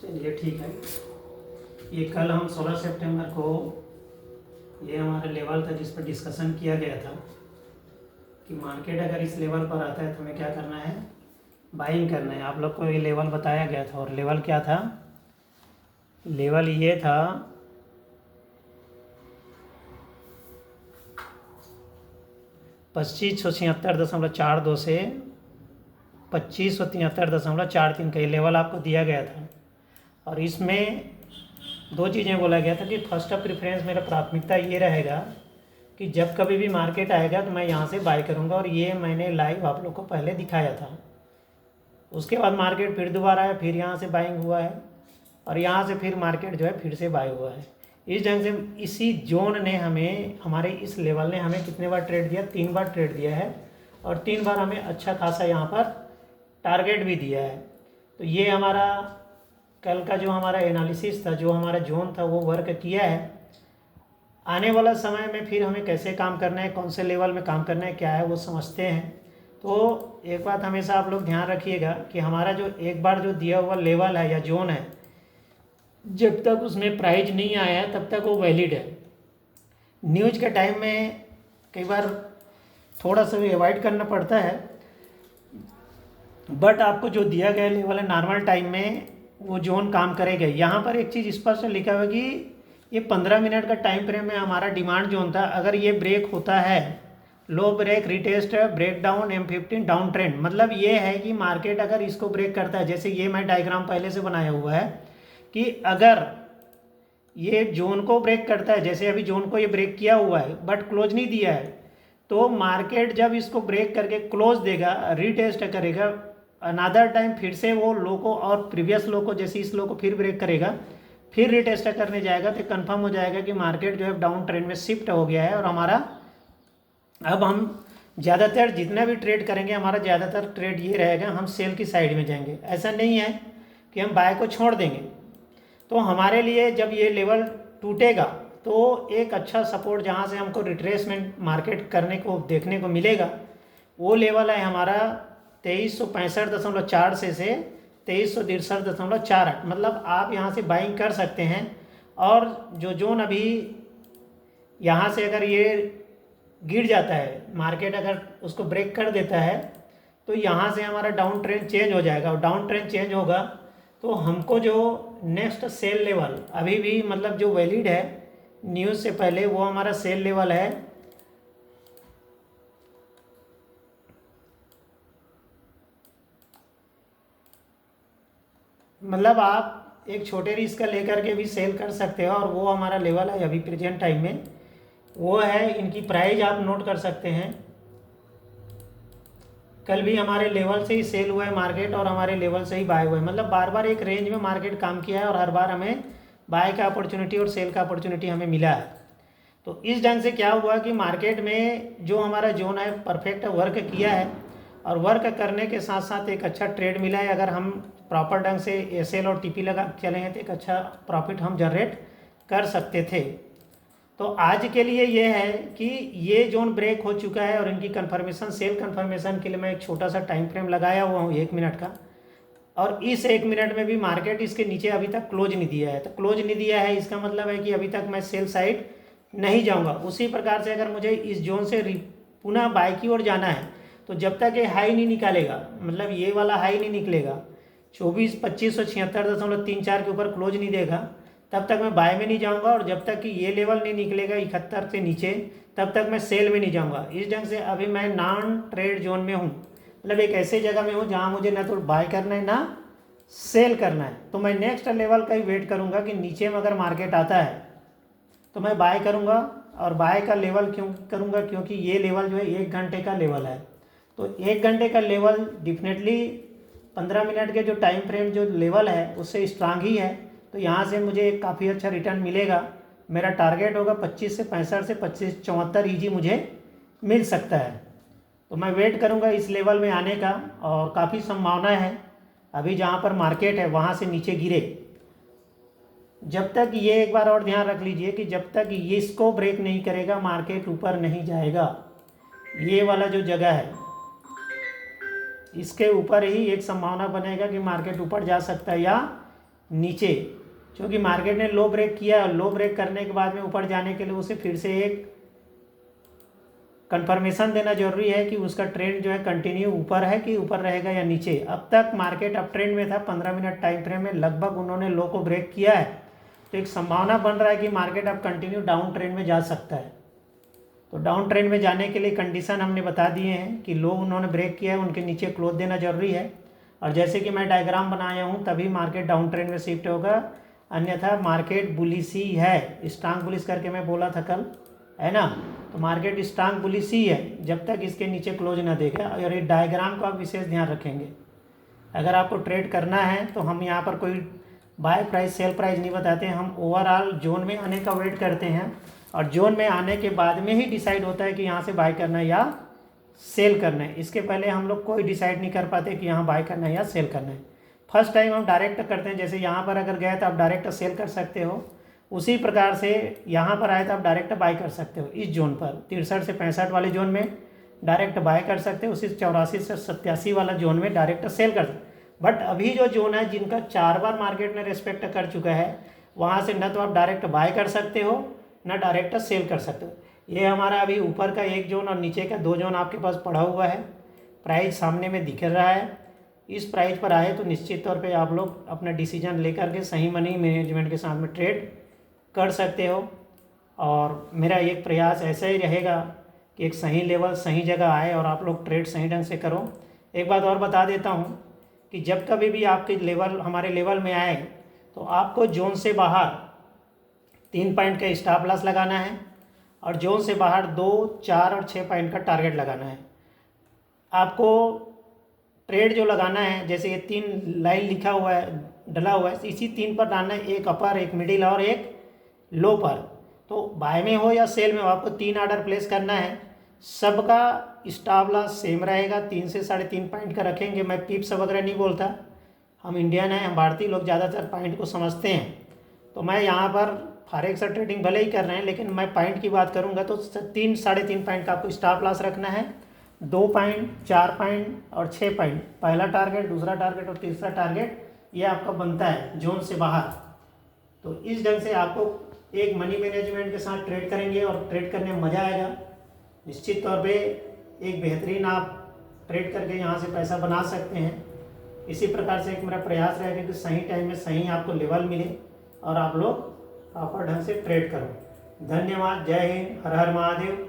चलिए ठीक है। ये कल हम 16 सितंबर को ये हमारा लेवल था जिस पर डिस्कशन किया गया था कि मार्केट अगर इस लेवल पर आता है तो हमें क्या करना है, बाइंग करना है। आप लोग को ये लेवल बताया गया था और लेवल क्या था, लेवल ये था 2576.42 से 2573.43 का ये लेवल आपको दिया गया था। और इसमें दो चीज़ें बोला गया था कि फर्स्ट ऑफ प्रेफरेंस मेरा प्राथमिकता ये रहेगा कि जब कभी भी मार्केट आएगा तो मैं यहाँ से बाय करूँगा, और ये मैंने लाइव आप लोग को पहले दिखाया था। उसके बाद मार्केट फिर दोबारा आया, फिर यहाँ से बाइंग हुआ है और यहाँ से फिर मार्केट जो है फिर से बाय हुआ है। इस ढंग से इसी जोन ने हमें, हमारे इस लेवल ने हमें कितने बार ट्रेड दिया, 3 बार ट्रेड दिया है और 3 बार हमें अच्छा खासा यहाँ पर टारगेट भी दिया है। तो ये हमारा कल का जो हमारा एनालिसिस था, जो हमारा जोन था, वो वर्क किया है। आने वाला समय में फिर हमें कैसे काम करना है, कौन से लेवल में काम करना है, क्या है वो समझते हैं। तो एक बात हमेशा आप लोग ध्यान रखिएगा कि हमारा जो एक बार जो दिया हुआ लेवल है या जोन है, जब तक उसमें प्राइस नहीं आया तब तक वो वैलिड है। न्यूज़ के टाइम में कई बार थोड़ा सा भी अवॉइड करना पड़ता है, बट आपको जो दिया गया लेवल है नॉर्मल टाइम में वो जोन काम करेगा। यहाँ पर एक चीज़ स्पष्ट लिखा हुआ कि ये 15 मिनट का टाइम फ्रेम में हमारा डिमांड जोन था। अगर ये ब्रेक होता है, low break, retest, break down, M15 down trend, मतलब ये है कि मार्केट अगर इसको ब्रेक करता है, जैसे ये मैं डायग्राम पहले से बनाया हुआ है कि अगर ये जोन को ब्रेक करता है, जैसे अभी जोन को ये ब्रेक किया हुआ है बट क्लोज नहीं दिया है, तो मार्केट जब इसको ब्रेक करके क्लोज देगा, रीटेस्ट करेगा, अनदर टाइम फिर से वो लो को और प्रीवियस लो को, जैसे इस लो को फिर ब्रेक करेगा, फिर रीटेस्ट करने जाएगा, तो कंफर्म हो जाएगा कि मार्केट जो है डाउन ट्रेंड में शिफ्ट हो गया है। और हमारा अब हम ज़्यादातर जितना भी ट्रेड करेंगे, हमारा ज़्यादातर ट्रेड ये रहेगा, हम सेल की साइड में जाएंगे। ऐसा नहीं है कि हम बाय को छोड़ देंगे। तो हमारे लिए जब ये लेवल टूटेगा तो एक अच्छा सपोर्ट जहाँ से हमको रिट्रेसमेंट मार्केट करने को देखने को मिलेगा, वो लेवल है हमारा 2365.4 से 2363.48। मतलब आप यहाँ से बाइंग कर सकते हैं। और जो जोन अभी यहाँ से अगर ये गिर जाता है, मार्केट अगर उसको ब्रेक कर देता है, तो यहाँ से हमारा डाउन ट्रेंड चेंज हो जाएगा। और डाउन ट्रेंड चेंज होगा तो हमको जो नेक्स्ट सेल लेवल अभी भी मतलब जो वैलिड है न्यूज़ से पहले, वो हमारा सेल लेवल है मतलब आप एक छोटे रिस्क का लेकर के भी सेल कर सकते हो, और वो हमारा लेवल है अभी प्रेजेंट टाइम में, वो है इनकी प्राइस आप नोट कर सकते हैं। कल भी हमारे लेवल से ही सेल हुआ है मार्केट और हमारे लेवल से ही बाय हुआ है। मतलब बार बार एक रेंज में मार्केट काम किया है और हर बार हमें बाय का अपॉर्चुनिटी और सेल का अपॉर्चुनिटी हमें मिला है। तो इस ढंग से क्या हुआ कि मार्केट में जो हमारा जोन है परफेक्ट वर्क किया है, और वर्क करने के साथ साथ एक अच्छा ट्रेड मिला है। अगर हम प्रॉपर ढंग से SL और TP लगा चले हैं तो एक अच्छा प्रॉफिट हम जनरेट कर सकते थे। तो आज के लिए ये है कि ये जोन ब्रेक हो चुका है और इनकी कंफर्मेशन, सेल कंफर्मेशन के लिए मैं एक छोटा सा टाइम फ्रेम लगाया हुआ हूँ 1 मिनट का। और इस 1 मिनट में भी मार्केट इसके नीचे अभी तक क्लोज नहीं दिया है। तो क्लोज नहीं दिया है इसका मतलब है कि अभी तक मैं सेल साइड नहीं जाऊँगा। उसी प्रकार से अगर मुझे इस जोन से पुनः बाय की ओर जाना है, तो जब तक ये हाई नहीं निकालेगा, मतलब ये वाला हाई नहीं निकलेगा, 2576.34 के ऊपर क्लोज नहीं देगा, तब तक मैं बाय में नहीं जाऊंगा। और जब तक कि ये लेवल नहीं निकलेगा 71 से नीचे, तब तक मैं सेल में नहीं जाऊंगा। इस ढंग से अभी मैं नॉन ट्रेड जोन में हूँ, मतलब एक ऐसे जगह में हूँ जहाँ मुझे ना तो बाय करना है ना सेल करना है। तो मैं नेक्स्ट लेवल का ही वेट करूँगा कि नीचे में अगर मार्केट आता है तो मैं बाय करूँगा। और बाय का लेवल क्यों करूँगा, क्योंकि ये लेवल जो है 1 घंटे का लेवल है। तो 1 घंटे का लेवल डेफिनेटली 15 मिनट के जो टाइम फ्रेम जो लेवल है उससे स्ट्रांग ही है। तो यहाँ से मुझे काफ़ी अच्छा रिटर्न मिलेगा। मेरा टारगेट होगा 25 से 65 से 25-74 ईजी मुझे मिल सकता है। तो मैं वेट करूँगा इस लेवल में आने का, और काफ़ी संभावना है अभी जहाँ पर मार्केट है वहाँ से नीचे गिरे। जब तक ये, एक बार और ध्यान रख लीजिए कि जब तक ये इसको ब्रेक नहीं करेगा मार्केट ऊपर नहीं जाएगा। ये वाला जो जगह है इसके ऊपर ही एक संभावना बनेगा कि मार्केट ऊपर जा सकता है या नीचे, क्योंकि मार्केट ने लो ब्रेक किया और लो ब्रेक करने के बाद में ऊपर जाने के लिए उसे फिर से एक कंफर्मेशन देना जरूरी है कि उसका ट्रेंड जो है कंटिन्यू ऊपर है कि ऊपर रहेगा या नीचे। अब तक मार्केट अप ट्रेंड में था, 15 मिनट टाइम फ्रेम में लगभग उन्होंने लो को ब्रेक किया है, तो एक संभावना बन रहा है कि मार्केट अब कंटिन्यू डाउन ट्रेंड में जा सकता है। तो डाउन ट्रेंड में जाने के लिए कंडीशन हमने बता दिए हैं कि लो उन्होंने ब्रेक किया है, उनके नीचे क्लोज देना जरूरी है, और जैसे कि मैं डायग्राम बनाया हूँ तभी मार्केट डाउन ट्रेंड में शिफ्ट होगा, अन्यथा मार्केट बुलिश ही है। स्ट्रांग बुलिश करके मैं बोला था कल, है ना, तो मार्केट स्ट्रांग बुलिश ही है जब तक इसके नीचे क्लोज ना देगा। और ये डायग्राम को आप विशेष ध्यान रखेंगे। अगर आपको ट्रेड करना है तो हम यहाँ पर कोई बाय प्राइस सेल प्राइस नहीं बताते हैं, हम ओवरऑल जोन में आने का वेट करते हैं, और जोन में आने के बाद में ही डिसाइड होता है कि यहाँ से बाय करना है या सेल करना है। इसके पहले हम लोग कोई डिसाइड नहीं कर पाते कि यहाँ बाय करना है या सेल करना है। फर्स्ट टाइम हम डायरेक्ट करते हैं, जैसे यहाँ पर अगर गए तो आप डायरेक्ट सेल कर सकते हो, उसी प्रकार से यहाँ पर आए तो आप डायरेक्ट बाय कर सकते हो। इस जोन पर 63 से 65 वाले जोन में डायरेक्ट बाय कर सकते हो, उसी 84 से 87 वाला जोन में डायरेक्ट सेल कर सकते हो। बट अभी जो जोन है जिनका 4 बार मार्केट ने रेस्पेक्ट कर चुका है, वहाँ से न तो आप डायरेक्ट बाय कर सकते हो न डायरेक्ट सेल कर सकते हो। ये हमारा अभी ऊपर का एक जोन और नीचे का 2 जोन आपके पास पड़ा हुआ है, प्राइस सामने में दिख रहा है। इस प्राइस पर आए तो निश्चित तौर पे आप लोग अपना डिसीजन लेकर के सही मनी मैनेजमेंट के साथ में ट्रेड कर सकते हो। और मेरा एक प्रयास ऐसा ही रहेगा कि एक सही लेवल सही जगह आए और आप लोग ट्रेड सही ढंग से करो। एक बात और बता देता हूँ कि जब कभी भी आपके लेवल हमारे लेवल में आए तो आपको जोन से बाहर 3 पॉइंट का स्टॉप लॉस लगाना है, और जोन से बाहर 2, 4 और 6 पॉइंट का टारगेट लगाना है। आपको ट्रेड जो लगाना है, जैसे ये 3 लाइन लिखा हुआ है, डला हुआ है, इसी 3 पर डालना है, एक अपर, एक मिडिल और एक लो पर। तो बाय में हो या सेल में हो, आपको 3 ऑर्डर प्लेस करना है। सबका स्टॉप लॉस सेम रहेगा, 3 से 3.5 पॉइंट का रखेंगे। मैं पिप्स वगैरह नहीं बोलता, हम इंडियन हैं, हम भारतीय लोग ज़्यादातर पॉइंट को समझते हैं। तो मैं यहाँ पर फॉरेक्स ट्रेडिंग भले ही कर रहे हैं, लेकिन मैं पॉइंट की बात करूँगा तो 3 3.5 पॉइंट का आपको स्टॉप लॉस रखना है। 2 पॉइंट, 4 पॉइंट और 6 पॉइंट, पहला टारगेट, दूसरा टारगेट और तीसरा टारगेट, ये आपका बनता है जोन से बाहर। तो इस ढंग से आपको एक मनी मैनेजमेंट के साथ ट्रेड करेंगे और ट्रेड करने में मज़ा आएगा। निश्चित तौर पे एक बेहतरीन आप ट्रेड करके यहाँ से पैसा बना सकते हैं। इसी प्रकार से एक मेरा प्रयास रहेगा कि सही टाइम में सही आपको लेवल मिले और आप लोग प्रॉपर ढंग से ट्रेड करो। धन्यवाद। जय हिंद। हर हर महादेव।